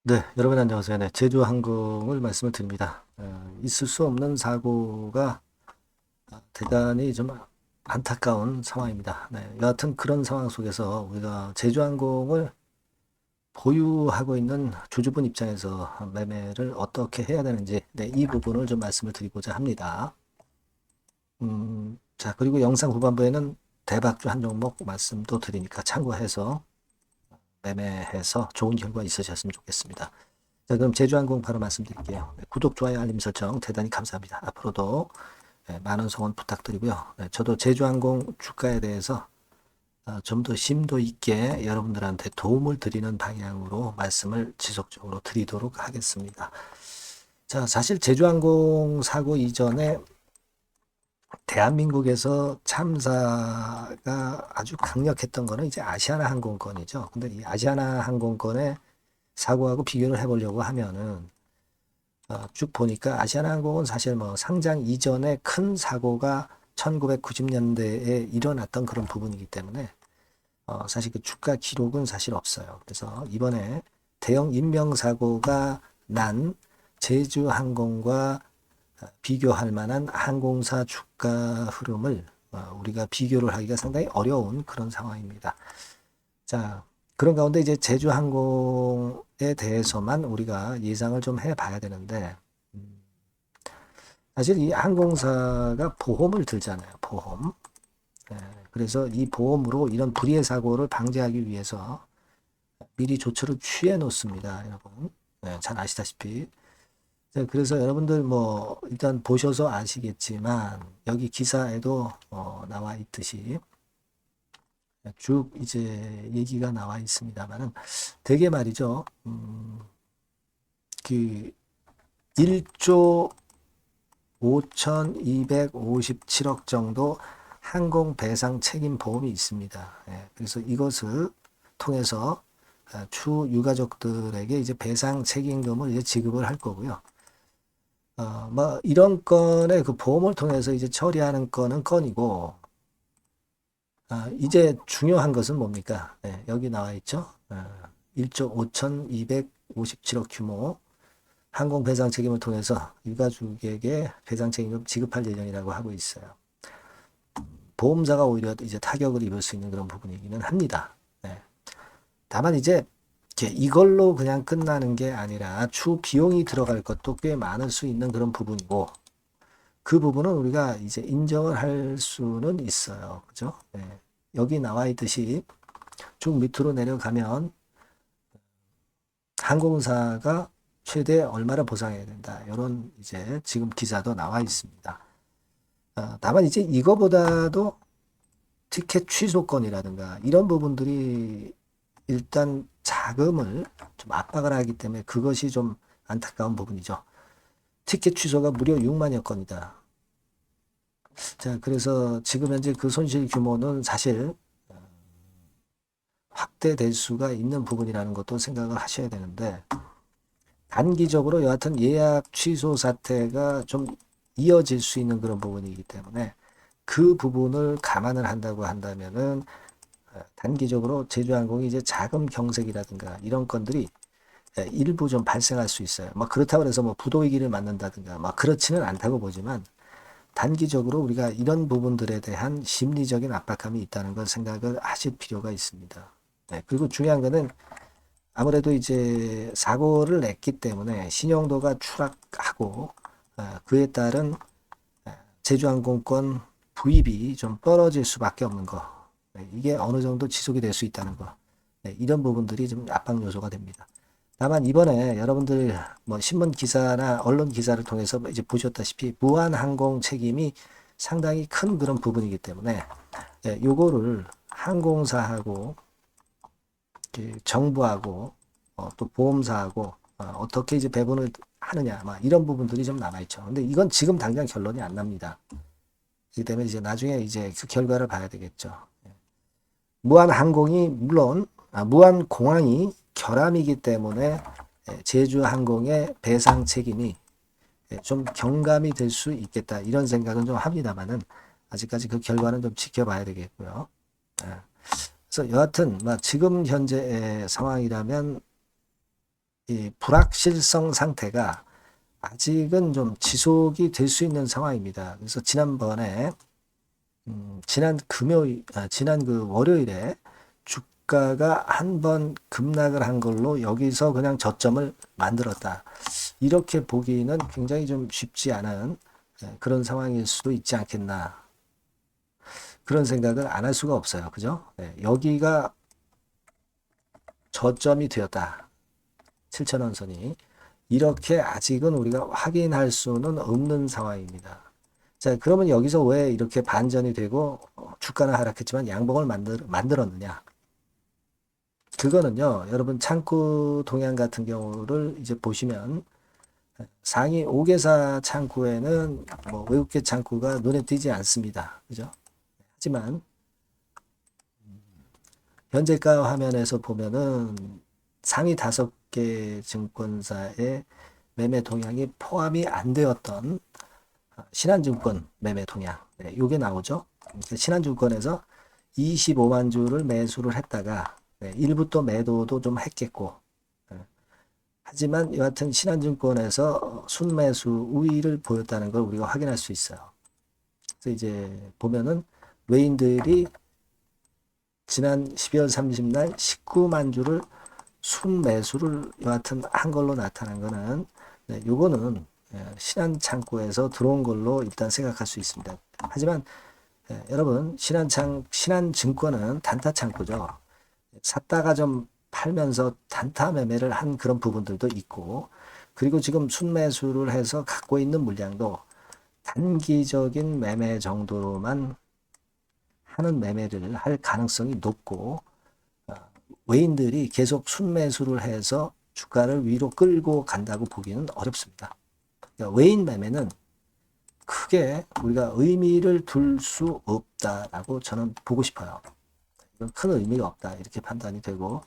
네, 여러분 안녕하세요. 네, 제주항공을 말씀을 드립니다. 있을 수 없는 사고가 대단히 좀 안타까운 상황입니다. 네, 여하튼 그런 상황 속에서 우리가 제주항공을 보유하고 있는 주주분 입장에서 매매를 어떻게 해야 되는지, 네, 이 부분을 좀 말씀을 드리고자 합니다. 자, 그리고 영상 후반부에는 대박주 한 종목 말씀도 드리니까 참고해서 매매해서 좋은 결과 있으셨으면 좋겠습니다. 자, 그럼 제주항공 바로 말씀드릴게요. 네, 구독, 좋아요, 알림 설정 대단히 감사합니다. 앞으로도 많은 성원 부탁드리고요. 네, 저도 제주항공 주가에 대해서 좀 더 심도 있게 여러분들한테 도움을 드리는 방향으로 말씀을 지속적으로 드리도록 하겠습니다. 자, 사실 제주항공 사고 이전에 대한민국에서 참사가 아주 강력했던 거는 이제 아시아나 항공권이죠. 근데 이 아시아나 항공권의 사고하고 비교를 해보려고 하면은 쭉 보니까 아시아나항공은 사실 뭐 상장 이전에 큰 사고가 1990년대에 일어났던 그런 부분이기 때문에 사실 그 주가 기록은 사실 없어요. 그래서 이번에 대형 인명사고가 난 제주항공과 비교할 만한 항공사 주가 흐름을 우리가 비교를 하기가 상당히 어려운 그런 상황입니다. 자, 그런 가운데 이제 제주항공에 대해서만 우리가 예상을 좀 해봐야 되는데, 음, 사실 이 항공사가 보험을 들잖아요. 보험. 예, 그래서 이 보험으로 이런 불의의 사고를 방지하기 위해서 미리 조처를 취해 놓습니다. 여러분. 잘 아시다시피. 자, 그래서 여러분들 뭐 일단 보셔서 아시겠지만 여기 기사에도 나와 있듯이 쭉 이제 얘기가 나와 있습니다만은 되게 말이죠. 그 1조 5,257억 정도 항공 배상 책임 보험이 있습니다. 그래서 이것을 통해서 추 유가족들에게 이제 배상 책임금을 이제 지급을 할 거고요. 뭐 이런 건의 그 보험을 통해서 이제 처리하는 건은 건이고, 이제 중요한 것은 뭡니까? 여기 나와 있죠. 1조 5,257억 규모 항공 배상 책임을 통해서 유가족에게 배상 책임을 지급할 예정이라고 하고 있어요. 보험사가 오히려 이제 타격을 입을 수 있는 그런 부분이기는 합니다. 네. 다만 이제 이걸로 그냥 끝나는 게 아니라 추 비용이 들어갈 것도 꽤 많을 수 있는 그런 부분이고 그 부분은 우리가 이제 인정을 할 수는 있어요. 그죠? 네. 여기 나와 있듯이 쭉 밑으로 내려가면 항공사가 최대 얼마를 보상해야 된다. 이런 이제 지금 기사도 나와 있습니다. 다만 이제 이거보다도 티켓 취소권이라든가 이런 부분들이 일단 자금을 좀 압박을 하기 때문에 그것이 좀 안타까운 부분이죠. 티켓 취소가 무려 6만여 건이다. 자, 그래서 지금 현재 그 손실 규모는 사실 확대될 수가 있는 부분이라는 것도 생각을 하셔야 되는데 단기적으로 여하튼 예약 취소 사태가 좀 이어질 수 있는 그런 부분이기 때문에 그 부분을 감안을 한다고 한다면은 단기적으로 제주항공이 이제 자금 경색이라든가 이런 건들이 일부 좀 발생할 수 있어요. 뭐 그렇다고 해서 뭐 부도위기를 맞는다든가 막 그렇지는 않다고 보지만 단기적으로 우리가 이런 부분들에 대한 심리적인 압박감이 있다는 걸 생각을 하실 필요가 있습니다. 그리고 중요한 거는 아무래도 이제 사고를 냈기 때문에 신용도가 추락하고 그에 따른 제주항공권 부입이 좀 떨어질 수밖에 없는 거. 이게 어느 정도 지속이 될 수 있다는 거. 이런 부분들이 좀 압박 요소가 됩니다. 다만 이번에 여러분들 뭐 신문 기사나 언론 기사를 통해서 이제 보셨다시피 무한항공 책임이 상당히 큰 그런 부분이기 때문에 요거를 항공사하고 정부하고 또 보험사하고 떻게 이제 배분을 하느냐 막 이런 부분들이 좀 남아있죠. 근데 이건 지금 당장 결론이 안 납니다. 그렇기 때문에 이제 나중에 이제 그 결과를 봐야 되겠죠. 무한항공이 물론 무한공항이 결함이기 때문에 제주항공의 배상 책임이 좀 경감이 될 수 있겠다 이런 생각은 좀 합니다만은 아직까지 그 결과는 좀 지켜봐야 되겠고요. 그래서 여하튼 지금 현재의 상황이라면 이 불확실성 상태가 아직은 좀 지속이 될 수 있는 상황입니다. 그래서 지난번에 지난 그 월요일에 주가가 한 번 급락을 한 걸로 여기서 그냥 저점을 만들었다. 이렇게 보기는 굉장히 좀 쉽지 않은 그런 상황일 수도 있지 않겠나. 그런 생각을 안 할 수가 없어요. 그죠? 여기가 저점이 되었다. 7,000원 선이. 이렇게 아직은 우리가 확인할 수는 없는 상황입니다. 자, 그러면 여기서 왜 이렇게 반전이 되고 주가는 하락했지만 양봉을 만들었느냐? 그거는요, 여러분 창구 동향 같은 경우를 이제 보시면 상위 5개사 창구에는 뭐 외국계 창구가 눈에 띄지 않습니다. 그죠? 하지만 현재가 화면에서 보면은 상위 5개 증권사의 매매 동향이 포함이 안 되었던 신한증권 매매 동향. 요게 나오죠. 신한증권에서 25만 주를 매수를 했다가 일부 또 매도도 좀 했겠고, 하지만 여하튼 신한증권에서 순매수 우위를 보였다는 걸 우리가 확인할 수 있어요. 그래서 이제 보면은 외인들이 지난 12월 30날 19만 주를 순매수를 여하튼 한 걸로 나타난 거는 요거는 신한 창구에서 들어온 걸로 일단 생각할 수 있습니다. 하지만 여러분 신한증권은 단타 창구죠. 샀다가 좀 팔면서 단타 매매를 한 그런 부분들도 있고, 그리고 지금 순매수를 해서 갖고 있는 물량도 단기적인 매매 정도로만 하는 매매를 할 가능성이 높고, 외인들이 계속 순매수를 해서 주가를 위로 끌고 간다고 보기는 어렵습니다. 그러니까 외인 매매는 크게 우리가 의미를 둘 수 없다라고 저는 보고 싶어요. 이건 큰 의미가 없다 이렇게 판단이 되고,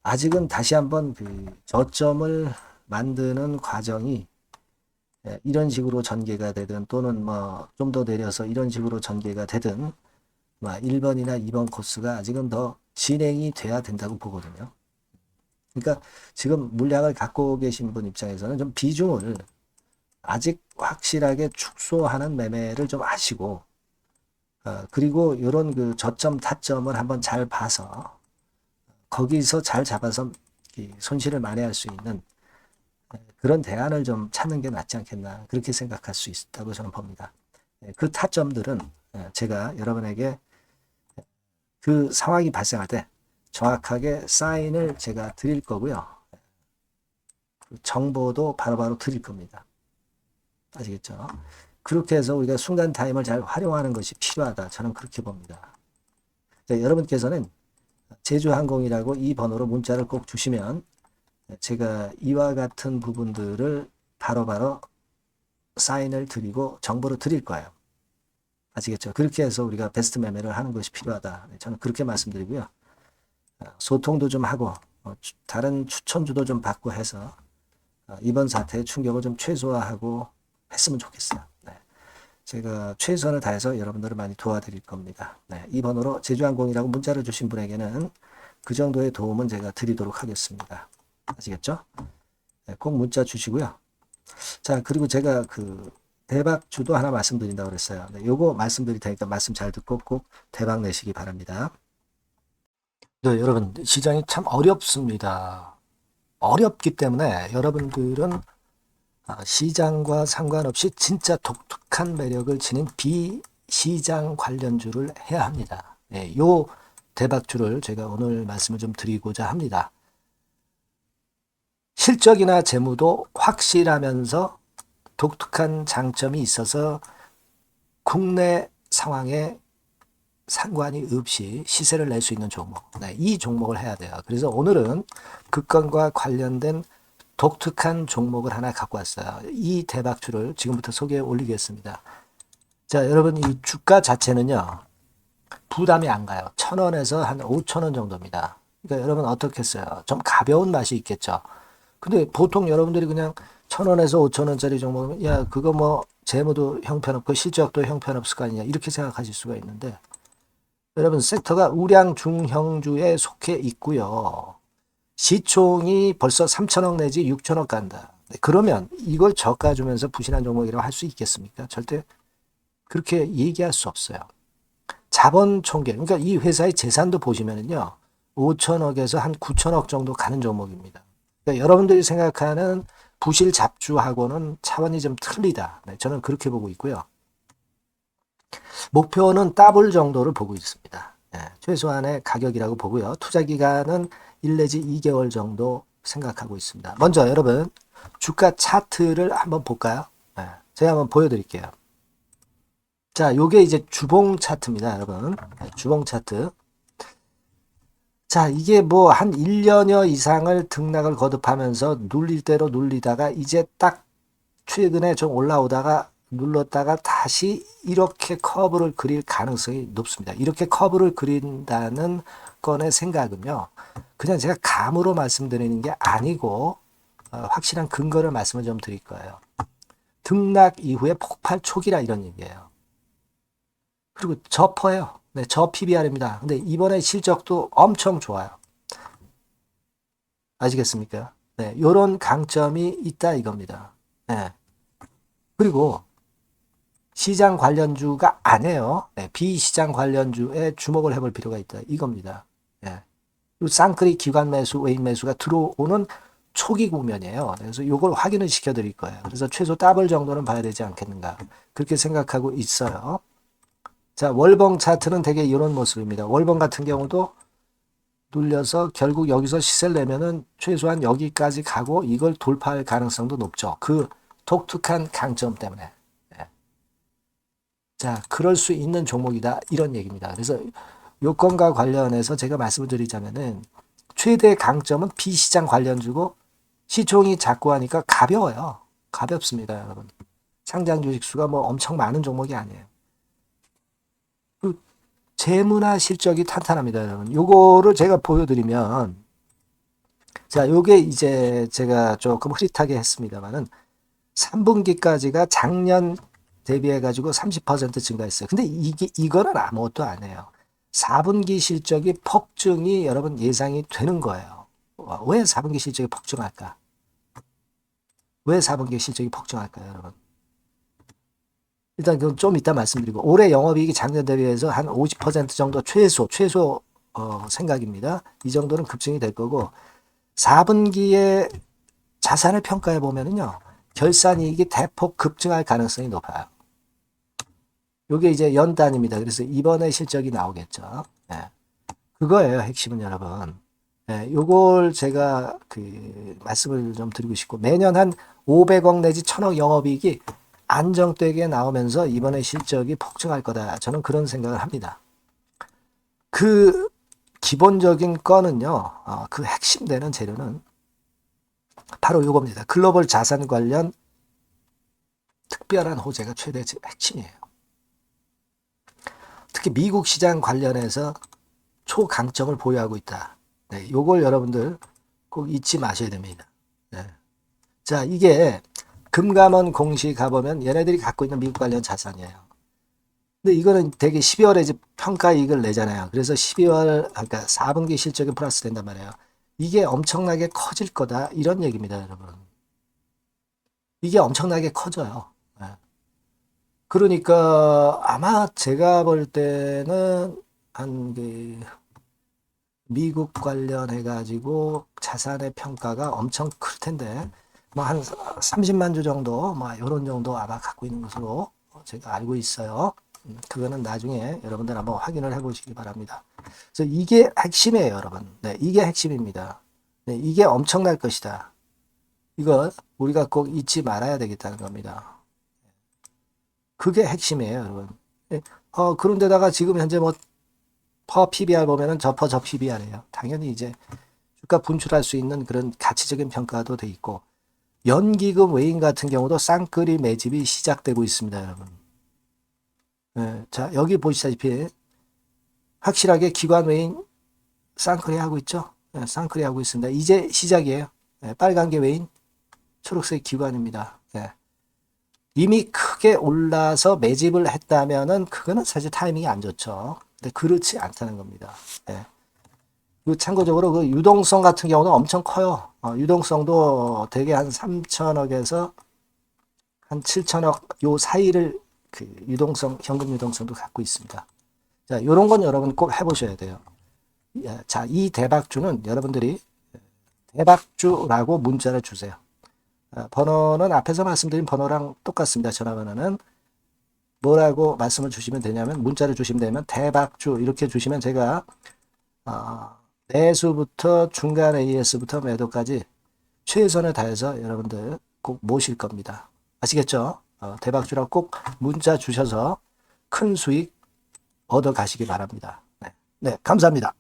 아직은 다시 한번 그 저점을 만드는 과정이 이런 식으로 전개가 되든 또는 뭐 좀 더 내려서 이런 식으로 전개가 되든 1번이나 2번 코스가 아직은 더 진행이 돼야 된다고 보거든요. 그러니까 지금 물량을 갖고 계신 분 입장에서는 좀 비중을 아직 확실하게 축소하는 매매를 좀 하시고, 그리고 이런 그 저점 타점을 한번 잘 봐서 거기서 잘 잡아서 손실을 만회할 수 있는 그런 대안을 좀 찾는 게 낫지 않겠나 그렇게 생각할 수 있다고 저는 봅니다. 그 타점들은 제가 여러분에게 그 상황이 발생할 때 정확하게 사인을 제가 드릴 거고요. 정보도 바로바로 드릴 겁니다. 아시겠죠? 그렇게 해서 우리가 순간 타임을 잘 활용하는 것이 필요하다. 저는 그렇게 봅니다. 여러분께서는 제주항공이라고 이 번호로 문자를 꼭 주시면 제가 이와 같은 부분들을 바로바로 사인을 드리고 정보를 드릴 거예요. 아시겠죠? 그렇게 해서 우리가 베스트 매매를 하는 것이 필요하다. 저는 그렇게 말씀드리고요. 소통도 좀 하고 다른 추천주도 좀 받고 해서 이번 사태의 충격을 좀 최소화하고 했으면 좋겠어요. 제가 최선을 다해서 여러분들을 많이 도와드릴 겁니다. 이 번호로 제주항공이라고 문자를 주신 분에게는 그 정도의 도움은 제가 드리도록 하겠습니다. 아시겠죠? 꼭 문자 주시고요. 자, 그리고 제가 그 대박주도 하나 말씀드린다고 그랬어요. 요거 말씀드릴 테니까 말씀 잘 듣고 꼭 대박 내시기 바랍니다. 여러분, 시장이 참 어렵습니다. 어렵기 때문에 여러분들은 시장과 상관없이 진짜 독특한 매력을 지닌 비시장 관련주를 해야 합니다. 요 대박주를 제가 오늘 말씀을 좀 드리고자 합니다. 실적이나 재무도 확실하면서 독특한 장점이 있어서 국내 상황에 상관이 없이 시세를 낼 수 있는 종목. 이 종목을 해야 돼요. 그래서 오늘은 그 건과 관련된 독특한 종목을 하나 갖고 왔어요. 이 대박주를 지금부터 소개해 올리겠습니다. 자, 여러분 이 주가 자체는요. 부담이 안 가요. 1,000원에서 한 5,000원 정도입니다. 그러니까 여러분 어떻겠어요? 좀 가벼운 맛이 있겠죠. 근데 보통 여러분들이 그냥 1,000원에서 5,000원짜리 종목이면 야 그거 뭐 재무도 형편없고 실적도 형편없을 거 아니냐 이렇게 생각하실 수가 있는데, 여러분 섹터가 우량 중형주에 속해 있고요. 시총이 벌써 3천억 내지 6천억 간다. 네, 그러면 이걸 저가 주면서 부실한 종목이라고 할 수 있겠습니까? 절대 그렇게 얘기할 수 없어요. 자본 총계, 그러니까 이 회사의 재산도 보시면은요, 5천억에서 한 9천억 정도 가는 종목입니다. 그러니까 여러분들이 생각하는 부실 잡주하고는 차원이 좀 틀리다. 네, 저는 그렇게 보고 있고요. 목표는 더블 정도를 보고 있습니다. 네, 최소한의 가격이라고 보고요. 투자 기간은 1 내지 2개월 정도 생각하고 있습니다. 먼저 여러분 주가 차트를 한번 볼까요? 네, 제가 한번 보여드릴게요. 자, 요게 이제 주봉 차트입니다, 여러분. 네, 주봉 차트. 자, 이게 뭐 한 1년여 이상을 등락을 거듭하면서 눌릴 대로 눌리다가 이제 딱 최근에 좀 올라오다가 눌렀다가 다시 이렇게 커브를 그릴 가능성이 높습니다. 이렇게 커브를 그린다는 건의 생각은요, 그냥 제가 감으로 말씀드리는 게 아니고 확실한 근거를 말씀을 좀 드릴 거예요. 등락 이후에 폭발 초기라 이런 얘기예요. 그리고 저퍼예요. 네, 저 PBR입니다. 근데 이번에 실적도 엄청 좋아요. 아시겠습니까? 네, 요런 강점이 있다 이겁니다. 네. 그리고 시장 관련주가 아니에요. 네, 비시장 관련주에 주목을 해볼 필요가 있다 이겁니다. 네. 쌍끌이 기관 매수, 외인 매수가 들어오는 초기 국면이에요. 그래서 이걸 확인을 시켜드릴 거예요. 그래서 최소 더블 정도는 봐야 되지 않겠는가 그렇게 생각하고 있어요. 자, 월봉 차트는 되게 이런 모습입니다. 월봉 같은 경우도 눌려서 결국 여기서 시세를 내면은 최소한 여기까지 가고 이걸 돌파할 가능성도 높죠. 그 독특한 강점 때문에. 네. 자, 그럴 수 있는 종목이다. 이런 얘기입니다. 그래서 요건과 관련해서 제가 말씀을 드리자면은 최대 강점은 비시장 관련주고 시총이 작고 하니까 가벼워요. 가볍습니다, 여러분. 상장 주식 수가 뭐 엄청 많은 종목이 아니에요. 재무나 실적이 탄탄합니다, 여러분. 요거를 제가 보여드리면, 자, 요게 이제 제가 조금 흐릿하게 했습니다만은 3분기까지가 작년 대비해가지고 30% 증가했어요. 근데 이거는 아무것도 아니에요. 4분기 실적이 폭증이 여러분 예상이 되는 거예요. 왜 4분기 실적이 폭증할까? 왜 4분기 실적이 폭증할까요, 여러분? 일단 그건 좀 이따 말씀드리고 올해 영업이익이 작년 대비해서 한 50% 정도 최소 생각입니다. 이 정도는 급증이 될 거고 4분기에 자산을 평가해 보면은요. 결산이익이 대폭 급증할 가능성이 높아요. 요게 이제 연단입니다. 그래서 이번에 실적이 나오겠죠. 네. 그거예요. 핵심은 여러분. 네, 요걸 제가 말씀을 좀 드리고 싶고 매년 한 500억 내지 1000억 영업이익이 안정되게 나오면서 이번에 실적이 폭증할 거다. 저는 그런 생각을 합니다. 그 기본적인 거는요. 그 핵심되는 재료는 바로 이겁니다. 글로벌 자산 관련 특별한 호재가 최대 핵심이에요. 특히 미국 시장 관련해서 초강점을 보유하고 있다. 네, 요걸 여러분들 꼭 잊지 마셔야 됩니다. 네. 자, 이게 금감원 공시 가보면 얘네들이 갖고 있는 미국 관련 자산이에요. 근데 이거는 되게 12월에 이제 평가이익을 내잖아요. 그래서 12월, 그러니까 4분기 실적이 플러스 된단 말이에요. 이게 엄청나게 커질 거다. 이런 얘기입니다, 여러분. 이게 엄청나게 커져요. 네. 그러니까 아마 제가 볼 때는 미국 관련해가지고 자산의 평가가 엄청 클 텐데, 뭐 한 30만 주 정도, 뭐 이런 정도 아마 갖고 있는 것으로 제가 알고 있어요. 그거는 나중에 여러분들 한번 확인을 해보시기 바랍니다. 그래서 이게 핵심이에요, 여러분. 네, 이게 핵심입니다. 네, 이게 엄청날 것이다. 이거 우리가 꼭 잊지 말아야 되겠다는 겁니다. 그게 핵심이에요, 여러분. 네, 그런데다가 지금 현재 뭐 퍼 PBR 보면은 저 PBR이에요. 당연히 이제 주가 분출할 수 있는 그런 가치적인 평가도 돼 있고 연기금 외인 같은 경우도 쌍끌이 매집이 시작되고 있습니다, 여러분. 네, 자, 여기 보시다시피 확실하게 기관 외인 쌍끌이 하고 있죠? 네, 쌍끌이 하고 있습니다. 이제 시작이에요. 네, 빨간 게 외인, 초록색 기관입니다. 네. 이미 크게 올라서 매집을 했다면은 그거는 사실 타이밍이 안 좋죠. 근데 그렇지 않다는 겁니다. 네. 그 참고적으로 그 유동성 같은 경우는 엄청 커요. 유동성도 대개 한 3천억에서 한 7천억 요 사이를 그 유동성, 현금 유동성도 갖고 있습니다. 자, 요런 건 여러분 꼭 해보셔야 돼요. 자, 이 대박주는 여러분들이 대박주라고 문자를 주세요. 번호는 앞에서 말씀드린 번호랑 똑같습니다. 전화번호는 뭐라고 말씀을 주시면 되냐면 문자를 주시면 되면 대박주 이렇게 주시면 제가 매수부터 중간 AS부터 매도까지 최선을 다해서 여러분들 꼭 모실 겁니다. 아시겠죠? 대박주라고 꼭 문자 주셔서 큰 수익 얻어 가시기 바랍니다. 네, 네, 감사합니다.